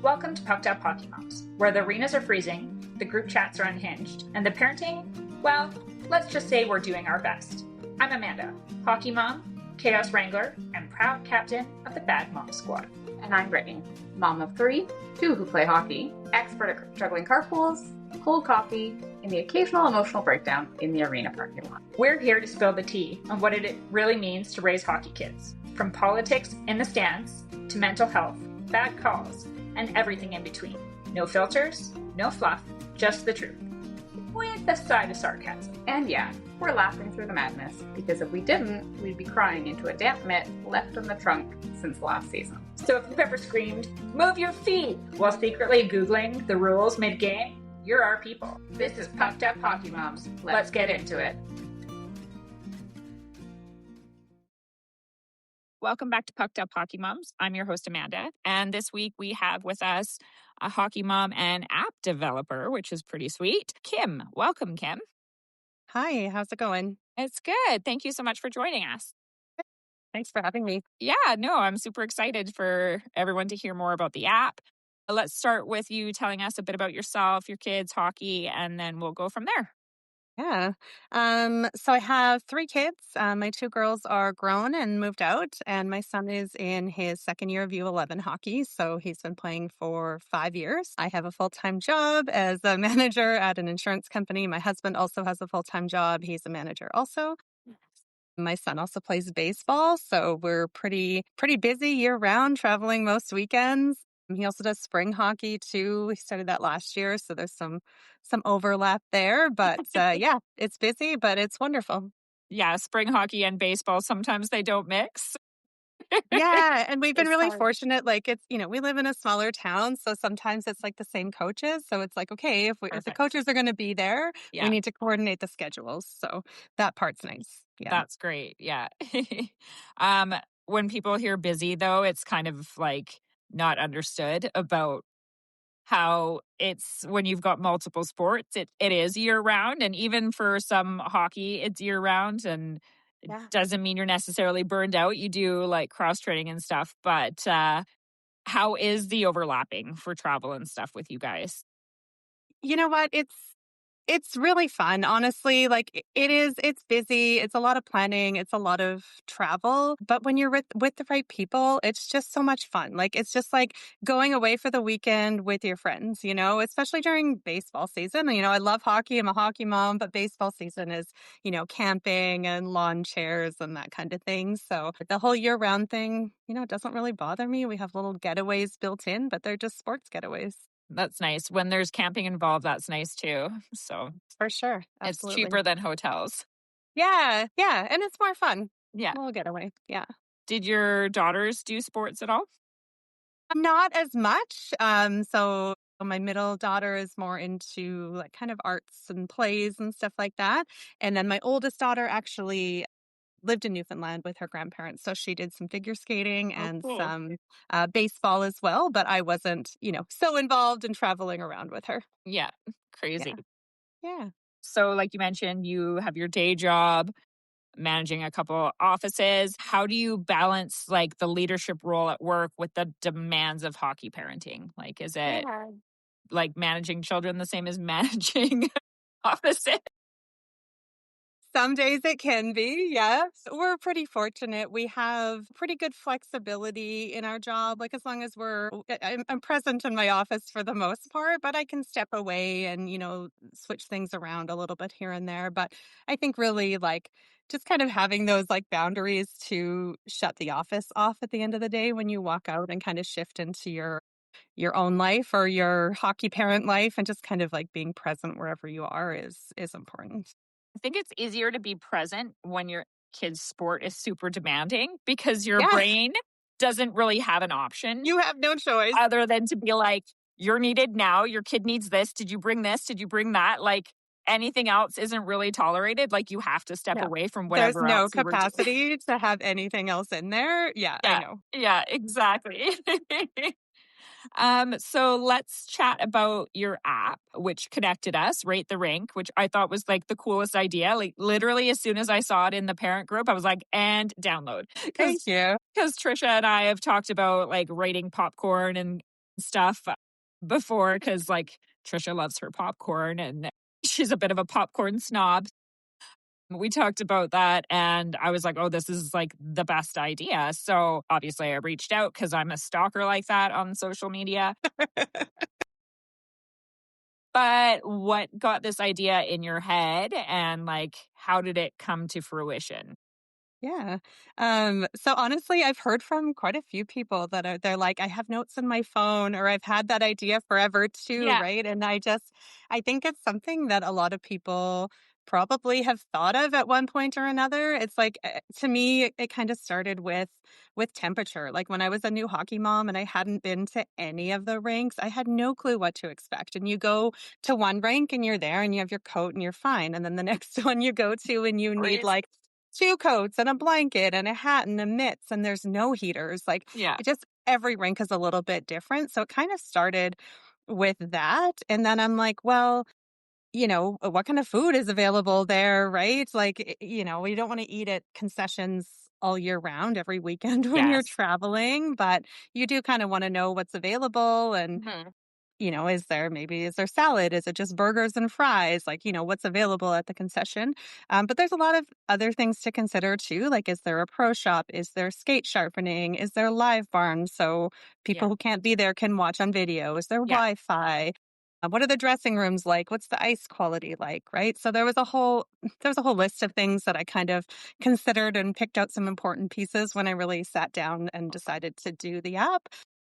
Welcome to Pucked Up Hockey Moms, where the arenas are freezing, the group chats are unhinged, and the parenting, well, let's just say we're doing our best. I'm Amanda, hockey mom, chaos wrangler, and proud captain of the Bad Mom Squad. And I'm Brittany, mom of three, two who play hockey, expert at juggling carpools, cold coffee, and the occasional emotional breakdown in the arena parking lot. We're here to spill the tea on what it really means to raise hockey kids, from politics in the stands to mental health, bad calls, and everything in between. No filters, no fluff, just the truth. With a side of sarcasm. And yeah, we're laughing through the madness, because if we didn't, we'd be crying into a damp mitt left in the trunk since last season. So if you've ever screamed, "Move your feet," while secretly Googling the rules mid-game, you're our people. This is Pucked Up Hockey Moms. Let's get into it. Welcome back to Pucked Up Hockey Moms. I'm your host, Amanda. And this week we have with us a hockey mom and app developer, which is pretty sweet, Kim. Welcome, Kim. Hi, how's it going? It's good. Thank you so much for joining us. Thanks for having me. Yeah, no, I'm super excited for everyone to hear more about the app. Let's start with you telling us a bit about yourself, your kids, hockey, and then we'll go from there. Yeah. So I have three kids. My two girls are grown and moved out, and my son is in his second year of U11 hockey. So he's been playing for 5 years. I have a full-time job as a manager at an insurance company. My husband also has a full-time job. He's a manager also. My son also plays baseball, so we're pretty busy year-round, traveling most weekends. He also does spring hockey too. He started that last year, so there's some overlap there. But yeah, it's busy, but it's wonderful. Yeah, spring hockey and baseball, sometimes they don't mix. Yeah, and we've been It's really hard. fortunate. Like we live in a smaller town, so sometimes it's like the same coaches. So it's like, okay, if the Perfect. coaches are going to be there, Yeah. we need to coordinate the schedules. So that part's nice. Yeah. That's great. Yeah. When people hear busy, though, it's kind of like not understood about how it's when you've got multiple sports, it is year round. And even for some hockey, it's year round. And it Yeah. doesn't mean you're necessarily burned out. You do like cross training and stuff. But how is the overlapping for travel and stuff with you guys? You know what? It's really fun, honestly. Like it's busy. It's a lot of planning. It's a lot of travel. But when you're with the right people, it's just so much fun. Like it's just like going away for the weekend with your friends, especially during baseball season. I love hockey. I'm a hockey mom, but baseball season is, camping and lawn chairs and that kind of thing. So the whole year round thing, it doesn't really bother me. We have little getaways built in, but they're just sports getaways. That's nice. When there's camping involved, that's nice too. So For sure. Absolutely. it's cheaper than hotels. Yeah. And it's more fun. Yeah. We'll get away. Yeah. Did your daughters do sports at all? Not as much. So my middle daughter is more into like kind of arts and plays and stuff like that. And then my oldest daughter actually lived in Newfoundland with her grandparents. So she did some figure skating and cool. some baseball as well. But I wasn't, so involved in traveling around with her. Yeah. Crazy. Yeah. So like you mentioned, you have your day job, managing a couple offices. How do you balance like the leadership role at work with the demands of hockey parenting? Like, is it like managing children the same as managing offices? Some days it can be, yes. We're pretty fortunate. We have pretty good flexibility in our job. Like as long as I'm present in my office for the most part, but I can step away and, switch things around a little bit here and there. But I think really like just kind of having those like boundaries to shut the office off at the end of the day when you walk out and kind of shift into your own life or your hockey parent life and just kind of like being present wherever you are is important. I think it's easier to be present when your kid's sport is super demanding because your Yeah. brain doesn't really have an option You have no choice. other than to be like, you're needed now. Your kid needs this. Did you bring this? Did you bring that? Like anything else isn't really tolerated. Like you have to step No. away from There's whatever no else you were doing. capacity to have anything else in there. Yeah, I know. Yeah, exactly. So let's chat about your app, which connected us, Rate the Rink, which I thought was like the coolest idea. Like literally as soon as I saw it in the parent group, I was like, and download. Thank you. Because Trisha and I have talked about like rating popcorn and stuff before because like Trisha loves her popcorn and she's a bit of a popcorn snob. We talked about that and I was like, oh, this is like the best idea. So obviously I reached out because I'm a stalker like that on social media. But what got this idea in your head and like how did it come to fruition? Yeah. So honestly, I've heard from quite a few people that they're like, I have notes in my phone or I've had that idea forever too, Yeah. right? And I think it's something that a lot of people probably have thought of at one point or another. It's like to me, it kind of started with temperature. Like when I was a new hockey mom and I hadn't been to any of the rinks, I had no clue what to expect. And you go to one rink and you're there and you have your coat and you're fine. And then the next one you go to and you need Right. like two coats and a blanket and a hat and a mitts and there's no heaters. Like Yeah. it just every rink is a little bit different. So it kind of started with that. And then I'm like, well, what kind of food is available there, right? Like, you don't want to eat at concessions all year round every weekend when you're Yes. traveling, but you do kind of want to know what's available and Mhm. is there salad? Is it just burgers and fries? Like, what's available at the concession? But there's a lot of other things to consider too. Like, is there a pro shop? Is there skate sharpening? Is there live barn? So people Yeah. who can't be there can watch on video. Is there Yeah. Wi-Fi? What are the dressing rooms like? What's the ice quality like? Right. So there was a whole list of things that I kind of considered and picked out some important pieces when I really sat down and decided to do the app.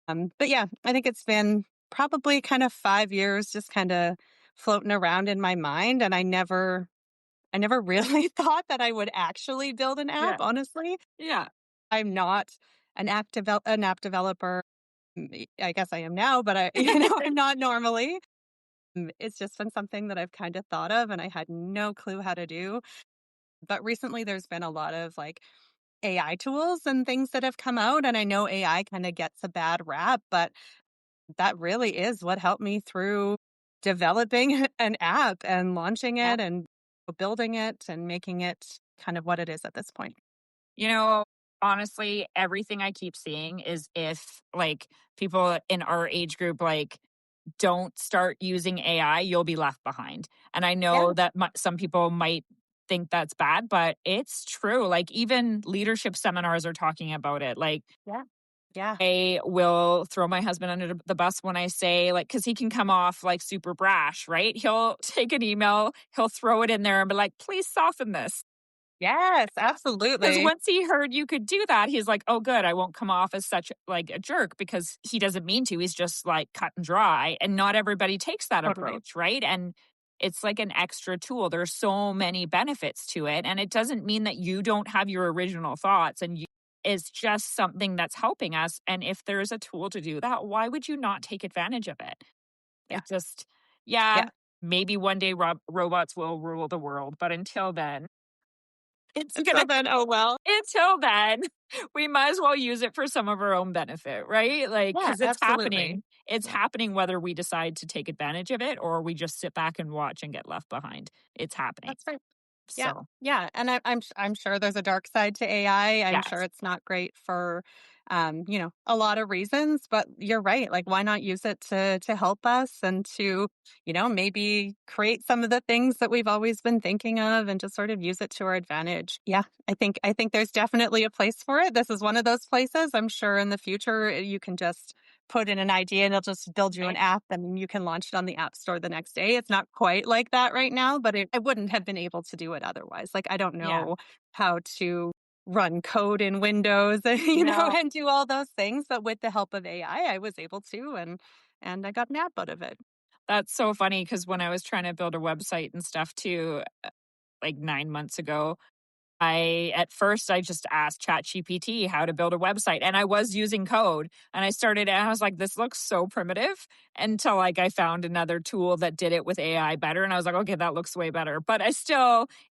But yeah, I think it's been probably kind of 5 years just kinda floating around in my mind, and I never really thought that I would actually build an app, Yeah. honestly. Yeah. I'm not an app developer. I guess I am now, but I'm not normally. It's just been something that I've kinda thought of, and I had no clue how to do. But recently, there's been a lot of, like, AI tools and things that have come out, and I know AI kinda gets a bad rap, but that really is what helped me through developing an app and launching Yeah. it and building it and making it kind of what it is at this point. You know, honestly, everything I keep seeing is if like people in our age group like don't start using AI, you'll be left behind. And I Yeah, know that some people might think that's bad, but it's true. Like even leadership seminars are talking about it. Like yeah, yeah. I will throw my husband under the bus when I say like cuz he can come off like super brash, right? He'll take an email, he'll throw it in there and be like, "Please soften this." Yes, Because absolutely. once he heard you could do that, he's like, "Oh, good. I won't come off as such like a jerk because he doesn't mean to. He's just like cut and dry." And not everybody takes that Totally. approach, right? And it's like an extra tool. There's so many benefits to it, and it doesn't mean that you don't have your original thoughts. And it's just something that's helping us. And if there's a tool to do that, why would you not take advantage of it? Yeah, It just, yeah, yeah. maybe one day robots will rule the world, but until then, it's Until gonna then, oh well. until then, we might as well use it for some of our own benefit, right? Like, Yeah, because it's absolutely. happening. It's Yeah, happening whether we decide to take advantage of it or we just sit back and watch and get left behind. It's happening. that's right. Yeah, So, yeah, and I'm sure there's a dark side to AI. I'm sure yes. it's not great for, a lot of reasons. But you're right. Like, why not use it to help us and to, maybe create some of the things that we've always been thinking of, and to sort of use it to our advantage. Yeah, I think there's definitely a place for it. This is one of those places. I'm sure in the future you can just put in an idea and it'll just build you an Right? app and you can launch it on the app store the next day. It's not quite like that right now, but I wouldn't have been able to do it otherwise. Like, I don't Yeah. know how to run code in Windows, No, and do all those things. But with the help of AI, I was able to, and I got an app out of it. that's so funny because when I was trying to build a website and stuff too, like 9 months ago, at first I just asked ChatGPT how to build a website and I was using code and I started and I was like, this looks so primitive until like I found another tool that did it with AI better. And I was like, okay, that looks way better. But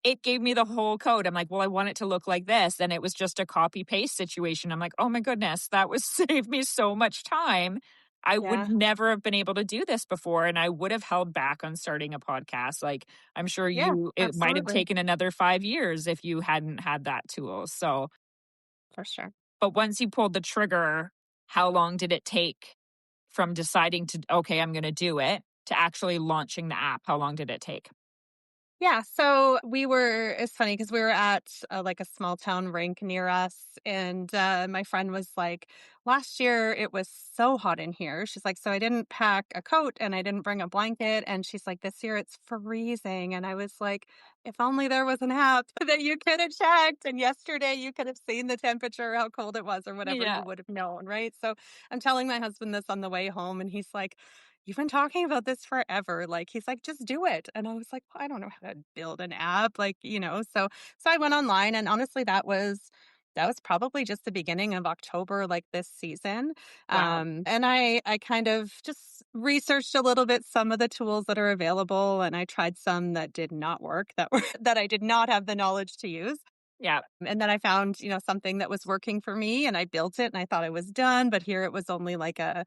it gave me the whole code. I'm like, well, I want it to look like this. And it was just a copy paste situation. I'm like, oh my goodness, that was saved me so much time. I would Yeah, never have been able to do this before. And I would have held back on starting a podcast. Like, I'm sure yeah, it might have absolutely, taken another 5 years if you hadn't had that tool. So, for sure. but once you pulled the trigger, how long did it take from deciding to, okay, I'm going to do it, to actually launching the app? How long did it take? Yeah, so it's funny because we were at like a small town rink near us. And my friend was like, last year it was so hot in here. She's like, so I didn't pack a coat and I didn't bring a blanket. And she's like, this year it's freezing. And I was like, if only there was an app that you could have checked. And yesterday you could have seen the temperature, how cold it was or whatever, Yeah. you would have known, right? So I'm telling my husband this on the way home and he's like, you've been talking about this forever. Like, he's like, just do it. And I was like, well, I don't know how to build an app. Like, so I went online and honestly, that was probably just the beginning of October, like this season. Wow. And I kind of just researched a little bit some of the tools that are available. And I tried some that did not work, that I did not have the knowledge to use. Yeah. And then I found, something that was working for me and I built it and I thought I was done, but here it was only like a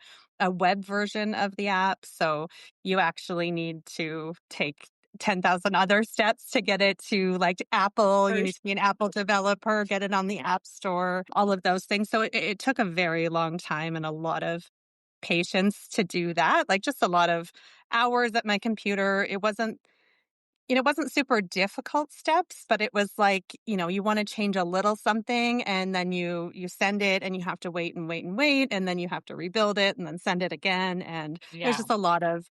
web version of the app. So you actually need to take 10,000 other steps to get it to like Apple. You need to be an Apple developer, get it on the App Store, all of those things. So it took a very long time and a lot of patience to do that. Like just a lot of hours at my computer. It wasn't super difficult steps, but it was like, you want to change a little something and then you send it and you have to wait and wait and wait and then you have to rebuild it and then send it again. And there's Yeah. just a lot of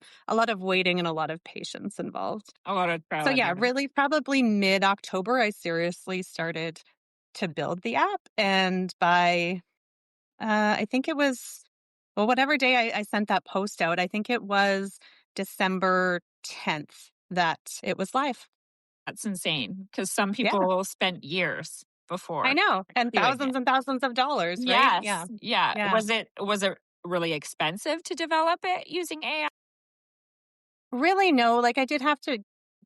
waiting and a lot of patience involved. A lot of trial So and yeah, error. really probably mid-October, I seriously started to build the app. And by I think it was, well, whatever day I sent that post out, I think it was December 10th that it was live. That's insane because some Yeah, people spent years I before know. And doing it. thousands of dollars, right? Yeah. Yes. Yeah. Yeah. Was it really expensive to develop it using AI? Really, no. Like I did have to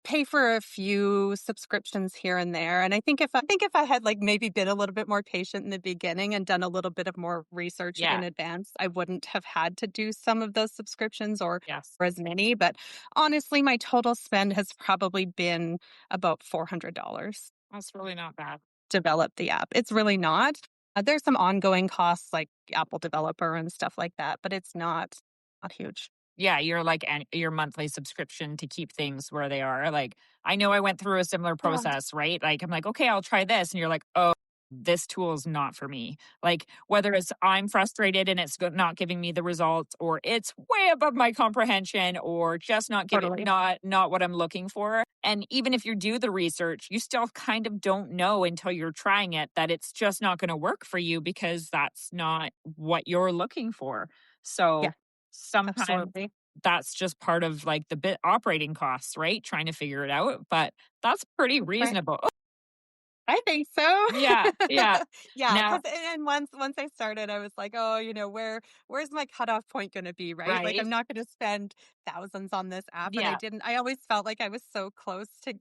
pay for a few subscriptions here and there. And I think if I had like maybe been a little bit more patient in the beginning and done a little bit of more research Yeah. in advance, I wouldn't have had to do some of those subscriptions or Yes. as many. But honestly, my total spend has probably been about $400 That's really not bad. develop the app. It's really not. There's some ongoing costs like Apple developer and stuff like that, but it's not huge. Yeah, you're like your monthly subscription to keep things where they are. Like, I know I went through a similar Yeah. process, right? Like, I'm like, okay, I'll try this. And you're like, oh, this tool is not for me. Like, whether it's I'm frustrated and it's not giving me the results, or it's way above my comprehension, or just not giving, Totally. not what I'm looking for. And even if you do the research, you still kind of don't know until you're trying it that it's just not going to work for you because that's not what you're looking for. Yeah, So sometimes absolutely. that's just part of like the bit operating costs, right? Trying to figure it out. But that's pretty Right. reasonable. Oh, I think so. yeah. Yeah. Yeah, Now, because and once I started, I was like, oh, where's my cutoff point going to be, right? Like, right. I'm not going to spend thousands on this app, and I Yeah. didn't. I always felt like I was so close to,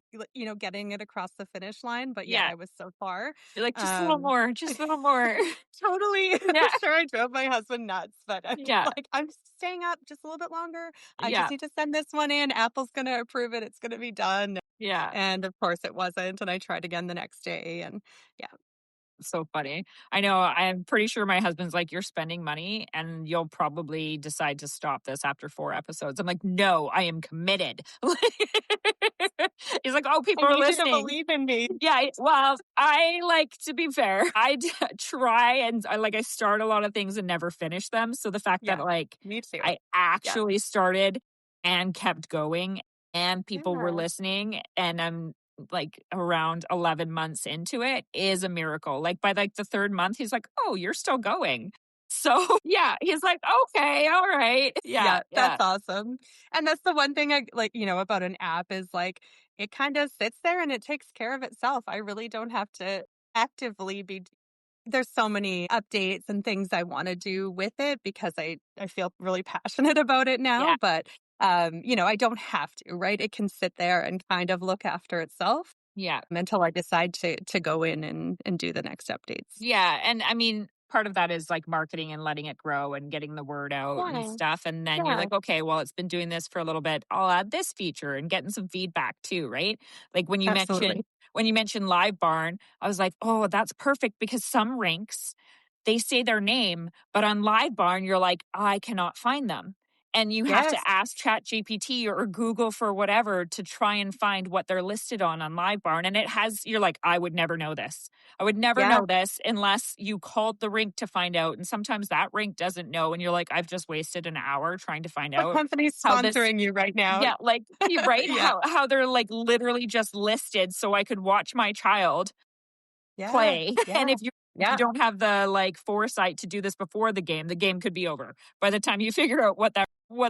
getting it across the finish line, but yet Yeah. I was so far. You're like, just a little Um, more, just a little more. totally. I'm Yeah. sure I drove my husband nuts, but I'm Yeah. like, I'm staying up just a little bit longer. I just Yeah. need to send this one in. Apple's going to approve it. It's going to be done. Yeah. And of course, it wasn't. And I tried again the next day, and yeah. So funny. I know. I'm pretty sure my husband's like, you're spending money and you'll probably decide to stop this after 4 episodes. I'm like, no, I am committed. He's like, oh, I people are need you to listening. believe in me. Yeah, well, I like to be fair. Try and I start a lot of things and never finish them. So the fact that Yeah, like me too. I Yeah. actually started and kept going and people were Yeah. listening and I'm like around 11 months into it is a miracle. Like by like the third month, he's like, oh, you're still going. So yeah, he's like, okay, all right. Yeah, Yeah, yeah, that's awesome. And that's the one thing I like, about an app is like it kind of sits there and it takes care of itself. I really don't have to actively be there's so many updates and things I want to do with it because I feel really passionate about it now, yeah, but I don't have to, right? It can sit there and kind of look after itself yeah. until I decide to go in and do the next updates. Yeah. And I mean, part of that is like marketing and letting it grow and getting the word out and Yeah. stuff. And then you're Yeah, like, okay, well, it's been doing this for a little bit. I'll add this feature and getting some feedback too, right? Like absolutely. when you mentioned Live Barn, I was like, oh, that's perfect because some rinks they say their name, but on Live Barn, you're like, I cannot find them. And you have to Yes. ask ChatGPT or Google for whatever to try and find what they're listed on Live Barn. And you're like, I would never know this. I would never Yeah. know this unless you called the rink to find out. And sometimes that rink doesn't know. And you're like, I've just wasted an hour trying to find What out company's how this, sponsoring you right now? yeah, like, right? Yeah. How they're like literally just listed so I could watch my child Yeah. play. And Yeah. if you Yeah. don't have the like foresight to do this before the game could be over by the time you figure out what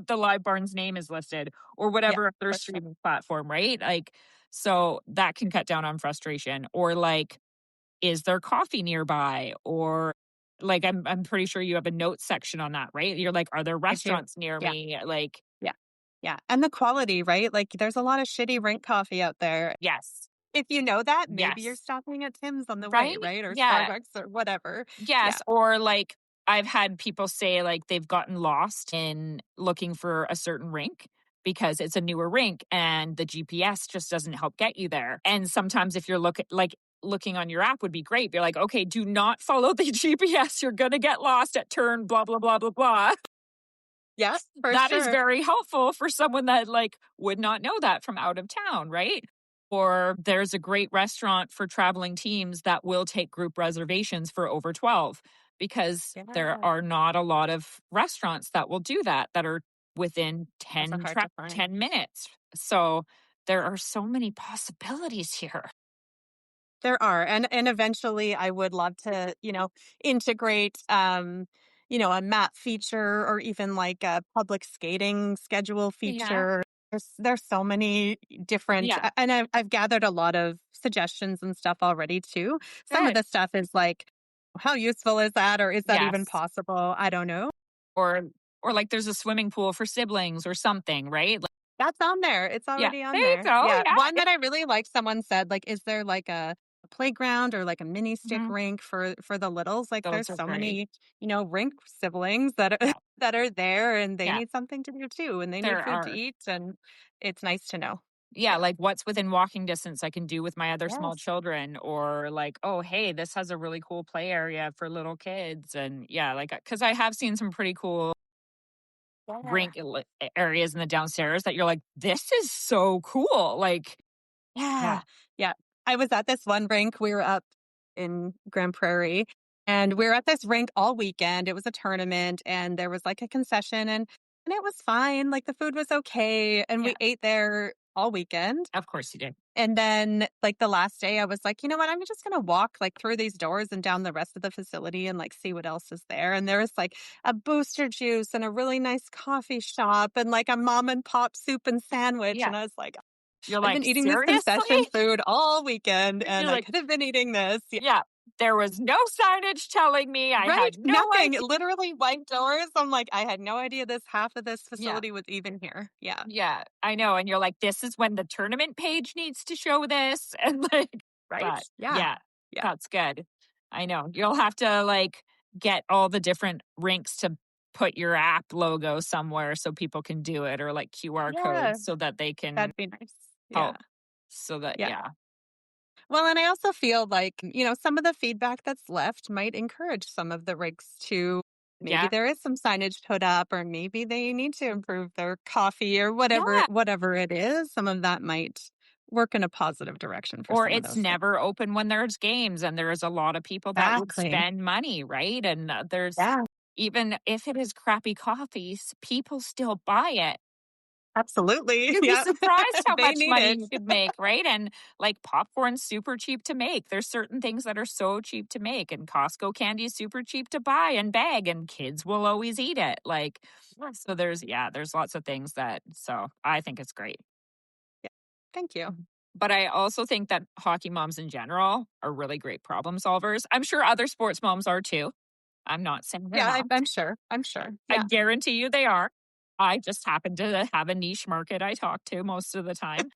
the Live Barn's name is listed or whatever other for sure. streaming platform, right? Like, so that can cut down on frustration. Or like, is there coffee nearby? Or like, I'm pretty sure you have a notes section on that, right? You're like, are there I do. restaurants near Yeah. me? Like, Yeah. Yeah. And the quality, right? Like there's a lot of shitty Rink coffee out there. yes, If you know that, maybe you're yes, stopping at Tim's on the way, right? right? Or Yeah. Starbucks or whatever. Yeah. Yes, or like I've had people say like they've gotten lost in looking for a certain rink because it's a newer rink and the GPS just doesn't help get you there. And sometimes if you're looking on your app would be great. You're like, okay, do not follow the GPS. You're gonna get lost at turn blah blah blah blah blah. Yeah, for That is sure. very helpful for someone that like would not know that from out of town, right? Or there's a great restaurant for traveling teams that will take group reservations for over 12 because there Yeah. are not a lot of restaurants that will do that are within Those are 10 hard to find. 10 minutes. So there are so many possibilities here. There are. And eventually I would love to, integrate a map feature or even like a public skating schedule Yeah. feature. There's so many different Yeah. and I've gathered a lot of suggestions and stuff already too. Some of Good. the stuff is like, how useful is that or is that even Yes. possible? I don't know. Or like there's a swimming pool for siblings or something, right? Like, That's on there. It's yeah. already on There you there. go. Yeah. Yeah. One that I really like, someone said, like, is there like a playground or like a mini stick Mhm. rink for the littles? Like Those there's are so great. many, rink siblings that are Yeah. that are there and they Yeah. need something to do too and they need There food to are. eat and it's nice to know. Yeah, Yeah. like what's within walking distance I can do with my other small Yes. children, or like, oh, hey, this has a really cool play area for little kids. And yeah, like, because I have seen some pretty cool Yeah. rink areas in the downstairs that you're like, this is so cool. Like, Yeah. yeah, Yeah. I was at this one rink. We were up in Grand Prairie and we were at this rink all weekend. It was a tournament and there was like a concession and it was fine. Like the food was okay. And yeah, we ate there all weekend. of course you did. And then like the last day I was like, you know what? I'm just going to walk like through these doors and down the rest of the facility and like see what else is there. And there was like a booster juice and a really nice coffee shop and like a mom and pop soup and sandwich. Yeah. And I was like, You're I've like, been eating this concession seriously? food all weekend and You're I like, could have been eating this. Yeah. yeah, there was no signage telling me. I Right? had no Nothing. idea. Literally white doors. I'm like, I had no idea this half of this Yeah. facility was even here. Yeah. Yeah, I know. And you're like, this is when the tournament page needs to show this. And like, Right? but Yeah. yeah, Yeah. that's good. I know. You'll have to like get all the different rinks to put your app logo somewhere so people can do it, or like QR Yeah. codes so that they can That'd be nice. Yeah. help. So that, Yeah. yeah. Well, and I also feel like, some of the feedback that's left might encourage some of the rigs to maybe Yeah. there is some signage put up or maybe they need to improve their coffee or Yeah. whatever it is. Some of that might work in a positive direction for Or some of it's those things. never open when there's games, and there's a lot of people that would Exactly. spend money, right? And there's, Yeah, even if it is crappy coffees, people still buy it. absolutely. You'd be Yeah. surprised how They much need money it. you could make, right? And like popcorn's super cheap to make. There's certain things that are so cheap to make, and Costco candy is super cheap to buy and bag, and kids will always eat it. Like, so there's lots of things so I think it's great. Yeah. Thank you. But I also think that hockey moms in general are really great problem solvers. I'm sure other sports moms are too. I'm not saying they're Yeah, not. I'm sure. I'm sure. I Yeah. guarantee you they are. I just happen to have a niche market I talk to most of the time.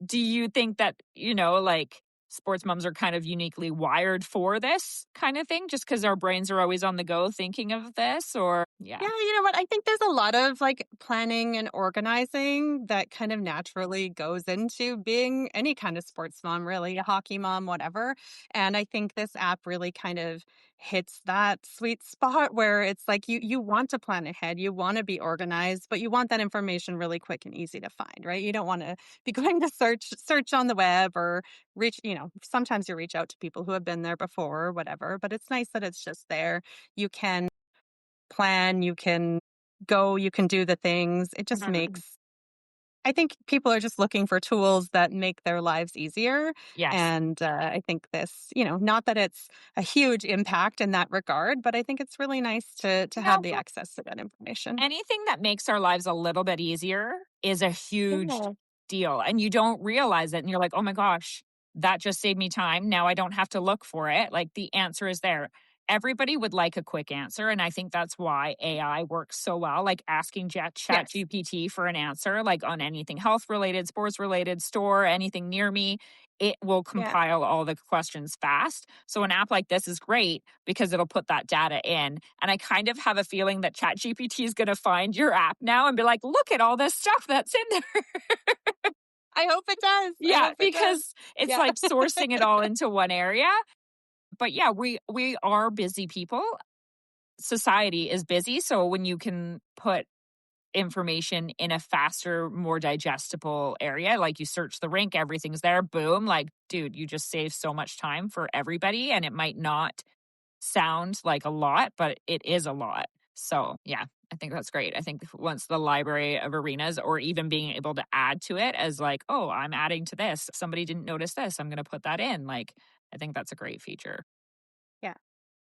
Do you think that, like sports moms are kind of uniquely wired for this kind of thing just because our brains are always on the go thinking of this? Or, yeah. Yeah, you know what? I think there's a lot of like planning and organizing that kind of naturally goes into being any kind of sports mom, really, a hockey mom, whatever. And I think this app really kind of hits that sweet spot where it's like you want to plan ahead, you want to be organized, but you want that information really quick and easy to find, right? You don't want to be going to search on the web or sometimes you reach out to people who have been there before or whatever, but it's nice that it's just there. You can plan, you can go, you can do the things. It just Mhm. makes I think people are just looking for tools that make their lives easier. Yes. And I think this, not that it's a huge impact in that regard, but I think it's really nice to have No, the access to that information. anything that makes our lives a little bit easier is a huge Yeah. deal. And you don't realize it. And you're like, oh my gosh, that just saved me time. Now I don't have to look for it. Like the answer is there. Everybody would like a quick answer. And I think that's why AI works so well. Like asking Chat Yes. GPT for an answer, like on anything health related, sports related, store, anything near me, it will Yeah. compile all the questions fast. So an app like this is great because it'll put that data in. And I kind of have a feeling that ChatGPT is going to find your app now and be like, look at all this stuff that's in there. I hope it does. I Yeah, hope it does. because it's Yeah. like sourcing it all into one area. But yeah, we are busy people. Society is busy. So when you can put information in a faster, more digestible area, like you search the Rink, everything's there, boom, like, dude, you just save so much time for everybody. And it might not sound like a lot, but it is a lot. So, yeah, I think that's great. I think once the library of arenas or even being able to add to it as like, oh, I'm adding to this. Somebody didn't notice this. I'm going to put that in. Like, I think that's a great feature. Yeah.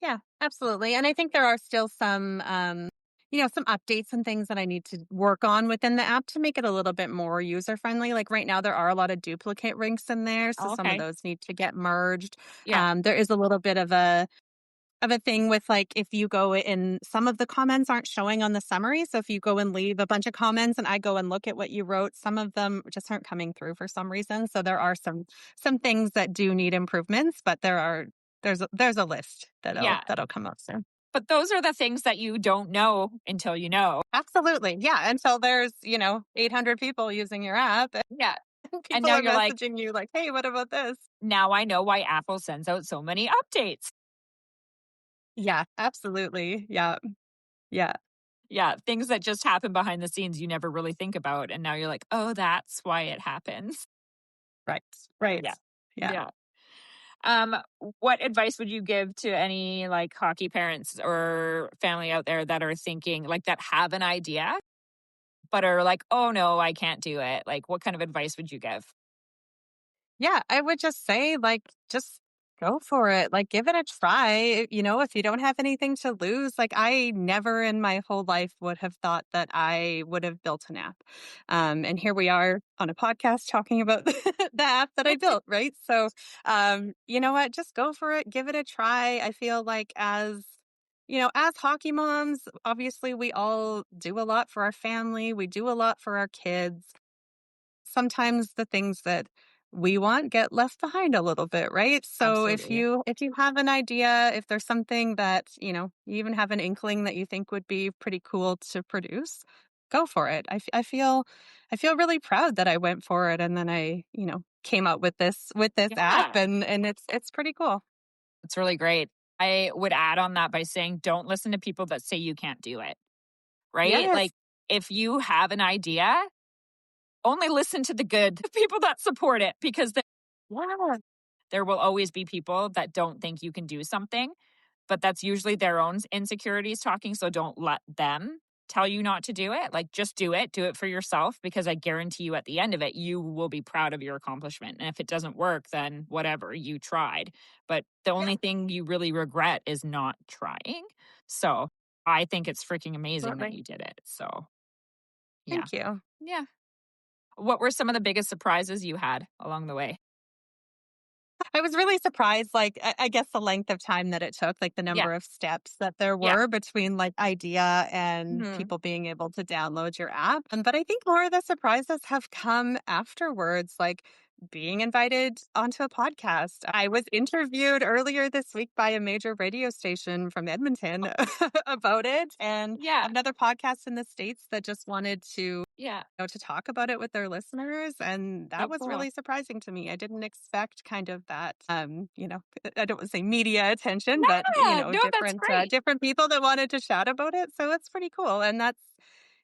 Yeah, absolutely. And I think there are still some updates and things that I need to work on within the app to make it a little bit more user friendly. Like right now, there are a lot of duplicate rinks in there, so Oh, some of okay. those need to get merged. Yeah. There is a little bit of a thing with like if you go in, some of the comments aren't showing on the summary. So if you go and leave a bunch of comments and I go and look at what you wrote, some of them just aren't coming through for some reason. So there are some things that do need improvements, but there's a list that'll Yeah. that'll come up soon. But those are the things that you don't know until you know. Absolutely. Yeah. Until there's, 800 people using your app Yeah. and And people now are you're like, messaging you like, hey, what about this? now I know why Apple sends out so many updates. Yeah, absolutely. Yeah. Yeah. Yeah. Things that just happen behind the scenes you never really think about. And now you're like, oh, that's why it happens. Right. Right. Yeah. Yeah. Yeah. Um, what advice would you give to any like hockey parents or family out there that are thinking like that have an idea, but are like, oh no, I can't do it? Like, what kind of advice would you give? Yeah, I would just say, like, just go for it. Like, give it a try. If you don't have anything to lose, like, I never in my whole life would have thought that I would have built an app. And here we are on a podcast talking about the app that I built, right? So, you know what? Just go for it. Give it a try. I feel like as hockey moms, obviously we all do a lot for our family. We do a lot for our kids. Sometimes the things that we want get left behind a little bit, right? So if Absolutely. you have an idea, if there's something that, you even have an inkling that you think would be pretty cool to produce, go for it. I feel really proud that I went for it and then I, came up with this app Yeah. and it's pretty cool. It's really great. I would add on that by saying, don't listen to people that say you can't do it, right? Yes. Like, if you have an idea, only listen to the good people that support it because Yeah. there will always be people that don't think you can do something, but that's usually their own insecurities talking. So don't let them tell you not to do it. Like, just do it for yourself, because I guarantee you at the end of it, you will be proud of your accomplishment. And if it doesn't work, then whatever, you tried. But the Yeah. only thing you really regret is not trying. So I think it's freaking amazing that Absolutely. you did it. So yeah. Thank you. Yeah. What were some of the biggest surprises you had along the way? I was really surprised, like, I guess the length of time that it took, like the Yeah. number of steps that there Yeah. were between like idea and Mhm. people being able to download your app. But I think more of the surprises have come afterwards. Like being invited onto a podcast. I was interviewed earlier this week by a major radio station from Edmonton about it, and Yeah. another podcast in the States that just wanted to Yeah. to talk about it with their listeners. And that So was cool. really surprising to me. I didn't expect kind of that, I don't want to say media attention, but, Yeah. No, that's great. different people that wanted to chat about it. So it's pretty cool. And that's,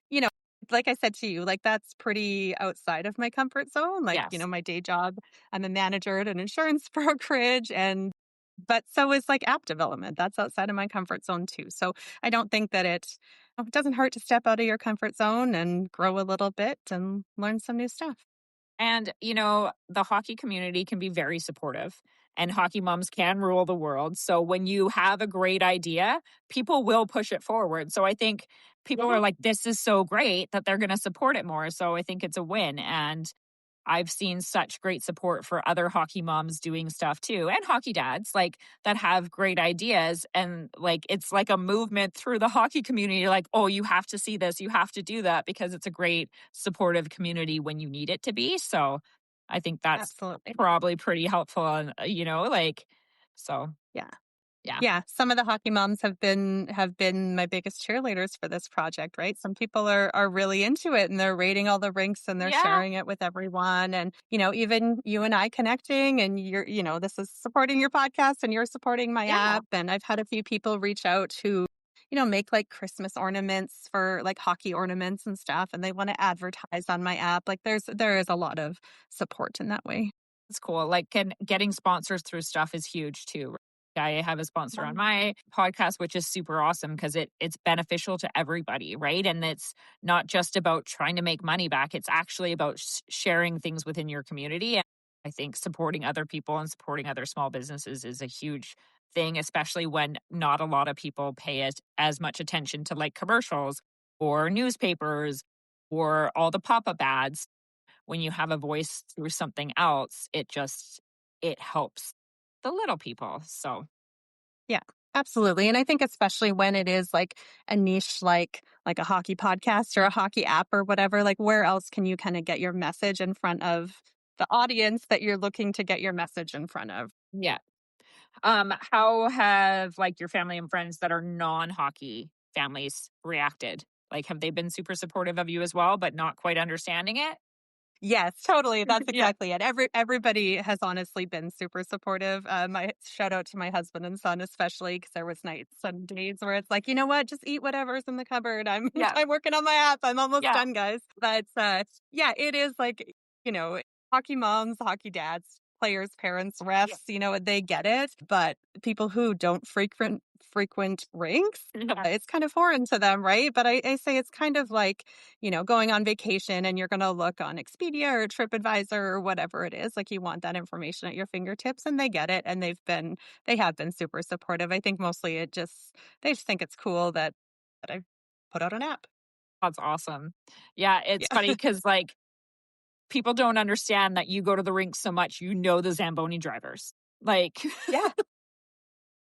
you know, like I said to you, like that's pretty outside of my comfort zone. Like, Yes. my day job, I'm a manager at an insurance brokerage, but so is like app development. That's outside of my comfort zone too. So I don't think that it doesn't hurt to step out of your comfort zone and grow a little bit and learn some new stuff. And, the hockey community can be very supportive and hockey moms can rule the world. So when you have a great idea, people will push it forward. So I think people Yeah, are like, this is so great that they're going to support it more. So I think it's a win. And I've seen such great support for other hockey moms doing stuff too, and hockey dads like that have great ideas. And like, it's like a movement through the hockey community. Like, oh, you have to see this, you have to do that because it's a great supportive community when you need it to be. So I think that's absolutely. probably pretty helpful. And, so Yeah. yeah. Yeah, some of the hockey moms have been my biggest cheerleaders for this project, right? Some people are really into it and they're rating all the rinks and they're Yeah. sharing it with everyone. And, even you and I connecting and this is supporting your podcast and you're supporting my Yeah. app. And I've had a few people reach out who, make like Christmas ornaments for like hockey ornaments and stuff. And they want to advertise on my app. Like there is a lot of support in that way. It's cool. Like, getting sponsors through stuff is huge too. I have a sponsor on my podcast, which is super awesome because it's beneficial to everybody, right? And it's not just about trying to make money back. It's actually about sharing things within your community. And I think supporting other people and supporting other small businesses is a huge thing, especially when not a lot of people pay as much attention to like commercials or newspapers or all the pop-up ads. When you have a voice through something else, it helps the little people. So Yeah, absolutely. And I think especially when it is like a niche like a hockey podcast or a hockey app or whatever, like where else can you kind of get your message in front of the audience that you're looking to get your message in front of? yeah. How have like your family and friends that are non-hockey families reacted? Like, have they been super supportive of you as well, but not quite understanding it? Yes, totally. That's Yeah. exactly it. Everybody has honestly been super supportive. My shout out to my husband and son, especially because there was nights and days where it's like, you know what, just eat whatever's in the cupboard. I'm Yeah. I'm working on my app. I'm almost Yeah. done, guys. But yeah, it is like you know, hockey moms, hockey dads, players, parents, refs. They get it. But people who don't frequent rinks, Yeah. it's kind of foreign to them, right? But I say it's kind of like going on vacation and you're going to look on Expedia or TripAdvisor or whatever it is. Like you want that information at your fingertips and they get it. And they have been super supportive. I think mostly they just think it's cool that I put out an app. That's awesome. Yeah. It's Yeah. funny because like people don't understand that you go to the rink so much, the Zamboni drivers. Like, Yeah.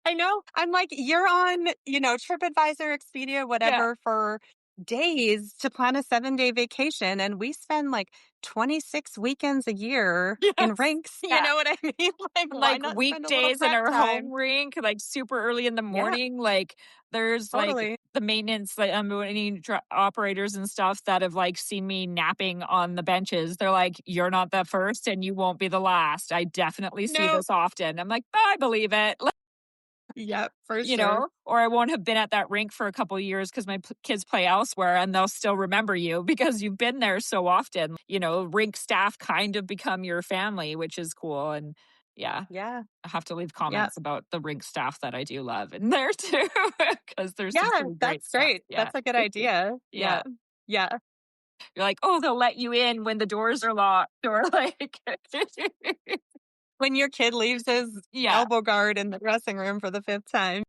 I know. I'm like, you're on, TripAdvisor, Expedia, yeah. whatever for days to plan a 7-day vacation. And we spend like 26 weekends a year in Yes. rinks. You Yeah. know what I mean? Like, why Like not spend a little weekdays in prep our home time? rink, like super early in the Yeah, morning. Like there's like totally. the maintenance, like any operators and stuff that have like seen me napping on the benches. They're like, "You're not the first, and you won't be the last." I definitely see No. this often. I'm like, I believe it. Yep, for sure. Or I won't have been at that rink for a couple of years because my kids play elsewhere and they'll still remember you because you've been there so often. Rink staff kind of become your family, which is cool. And yeah, Yeah. I have to leave Yeah. comments about the rink staff that I do love in there too because there's some Yeah, pretty great that's stuff. great. Yeah. That's a good idea. Yeah. Yeah. Yeah. You're like, oh, they'll let you in when the doors are locked or like, When your kid leaves his yeah. elbow guard in the dressing room for the fifth time.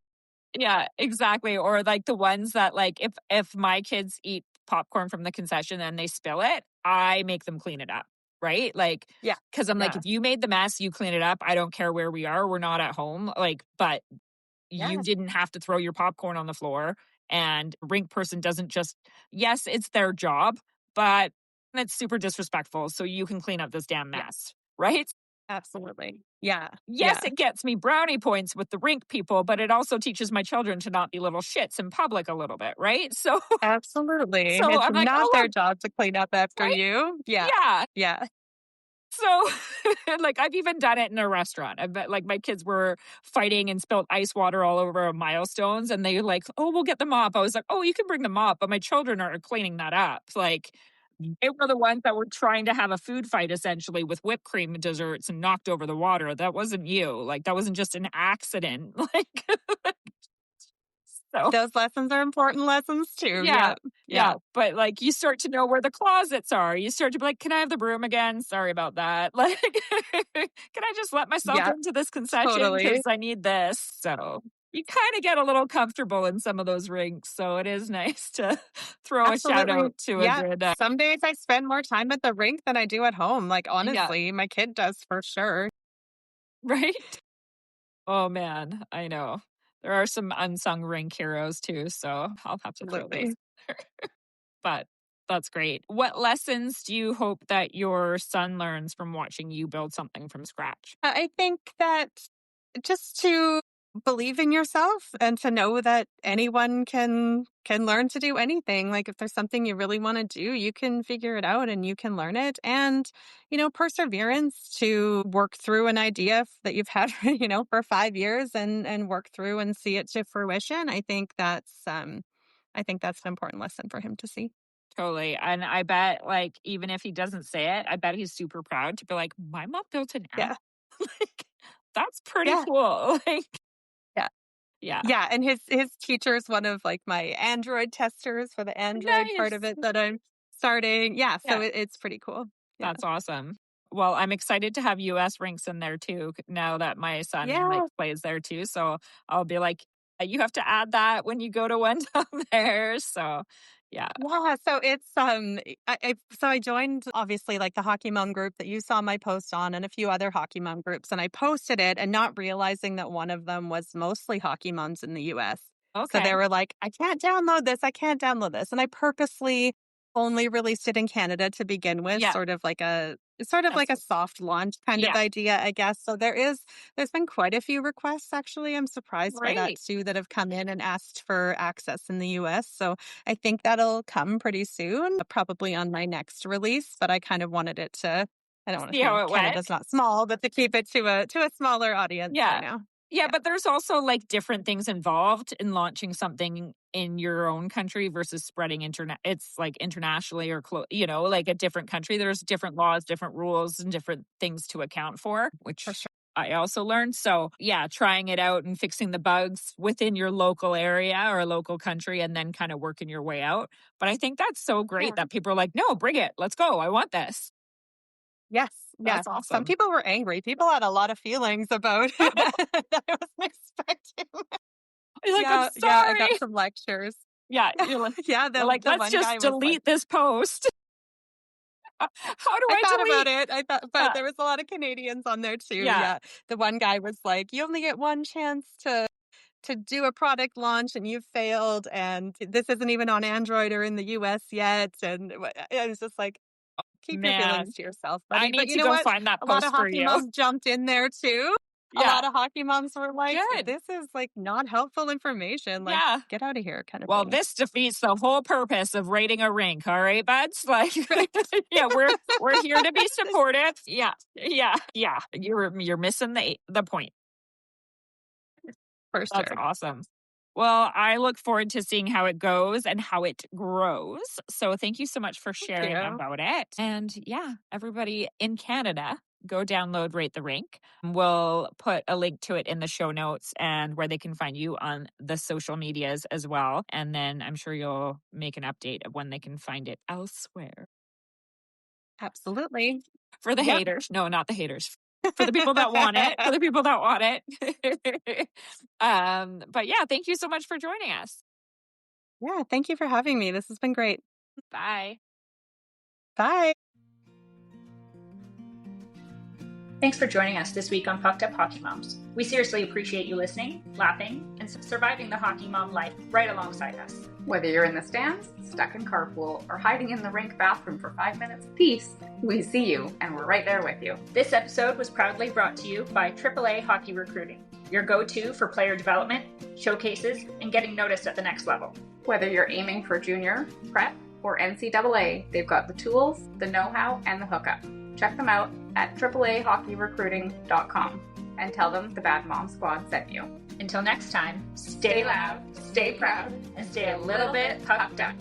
Yeah, exactly. Or like the ones that like if my kids eat popcorn from the concession and they spill it, I make them clean it up. Right? Like Yeah. because I'm like, Yeah. if you made the mess, you clean it up. I don't care where we are. We're not at home. Like, but you Yeah. didn't have to throw your popcorn on the floor. And rink person doesn't just yes, it's their job, but it's super disrespectful. So you can clean up this damn Yeah. mess. right? Absolutely. Yeah. Yes, Yeah. it gets me brownie points with the rink people, but it also teaches my children to not be little shits in public a little bit, right? So, Absolutely. so It's I'm like, not oh their look, job to clean up after right? you. Yeah. Yeah. Yeah. So, like, I've even done it in a restaurant. I bet, like, my kids were fighting and spilled ice water all over milestones, and they like, oh, we'll get the mop. I was like, oh, you can bring the mop, but my children are cleaning that up. Like, they were the ones that were trying to have a food fight essentially with whipped cream desserts and knocked over the water. That wasn't you. Like, that wasn't just an accident. Like, so. Those lessons are important lessons too. Yeah, Yep. yeah, Yeah. but, like, you start to know where the closets are. You start to be like, "Can I have the broom again? Sorry about that." Like, "Can I just let myself Yeah. into this concession Totally. because I need this?" So, you kinda get a little comfortable in some of those rinks, so it is nice to throw a shout Absolutely. out to a Yeah. good, Some days I spend more time at the rink than I do at home. Like, yeah, honestly, my kid does for sure. right? Oh, man, I know. There are some unsung rink heroes too, so I'll have to throw those. Absolutely. But that's great. What lessons do you hope that your son learns from watching you build something from scratch? I think that just to believe in yourself and to know that anyone can learn to do anything. Like if there's something you really want to do, you can figure it out and you can learn it. And perseverance to work through an idea that you've had for 5 years and work through and see it to fruition. I think that's an important lesson for him to see. Totally. And I bet, like, even if he doesn't say it, I bet he's super proud to be like, my mom built an app. Yeah. Like, that's pretty Yeah. cool. Like, Yeah. yeah. Yeah, and his teacher is one of, like, my Android testers for the Android part of Nice. it that I'm starting. Yeah, so Yeah. it's pretty cool. Yeah. That's awesome. Well, I'm excited to have US rinks in there too, now that my son like Yeah. plays there too. So I'll be like, you have to add that when you go to one down there. So yeah. Yeah, so it's I joined obviously like the hockey mom group that you saw my post on and a few other hockey mom groups and I posted it and not realizing that one of them was mostly hockey moms in the US. So they Okay. were like, I can't download this. I can't download this. And I purposely only released it in Canada to begin with, Yeah. sort of like That's a soft launch kind of yeah. idea, I guess. So there's been quite a few requests actually. I'm surprised by that Great. too that have come in and asked for access in the US. So I think that'll come pretty soon, probably on my next release, but I kind of wanted it to I don't want See how it Canada's went. not small, but to keep it to a smaller audience for Yeah. now. Yeah, Yeah, but there's also like different things involved in launching something in your own country versus spreading internet. It's like internationally or like a different country. There's different laws, different rules, and different things to account for, for which sure. I also learned. So yeah, trying it out and fixing the bugs within your local area or local country, and then kind of working your way out. But I think that's so great Yeah. that people are like, no, bring it, let's go. I want this. Yes. Yeah. That's Some awesome. people were angry. People had a lot of feelings about it that I wasn't expecting. You're like, I'm Yeah, yeah, I got sorry. some lectures. Yeah, Yeah, yeah, you're the like, the let's one just guy was like, delete this post. How do I I thought about delete? it. I thought, but Yeah, there was a lot of Canadians on there too. yeah. Yeah. The one guy was like, "You only get one chance to do a product launch and you've failed and this isn't even on Android or in the US yet." And I was just like, keep your feelings Man, to yourself, I buddy. But need you to know go what? find that A lot of post for hockey you. moms jumped in there too. A Yeah, lot of hockey moms were like, good. this is like not helpful information. Like, Yeah. get out of here kind of Well, thing. this defeats the whole purpose of rating a rink. All right, buds. Like, Right. yeah, we're here to be supportive. Yeah, yeah, yeah. You're missing the point. For That's sure. awesome. Well, I look forward to seeing how it goes and how it grows. So thank you so much for Thank sharing you. about it. And yeah, everybody in Canada, go download Rate the Rink. We'll put a link to it in the show notes and where they can find you on the social medias as well. And then I'm sure you'll make an update of when they can find it elsewhere. Absolutely. For the Yep. haters. No, not the haters. For the people that want it. For the people that want it. But yeah, thank you so much for joining us. Yeah. Thank you for having me. This has been great. Bye. Bye. Thanks for joining us this week on Pucked Up Hockey Moms. We seriously appreciate you listening, laughing, and surviving the hockey mom life right alongside us. Whether you're in the stands, stuck in carpool, or hiding in the rink bathroom for 5 minutes apiece, we see you and we're right there with you. This episode was proudly brought to you by AAA Hockey Recruiting, your go-to for player development, showcases, and getting noticed at the next level. Whether you're aiming for junior, prep, or NCAA, they've got the tools, the know-how, and the hookup. Check them out at AAAHockeyRecruiting.com and tell them the Bad Mom Squad sent you. Until next time, stay loud, stay proud, and stay a little bit pucked up.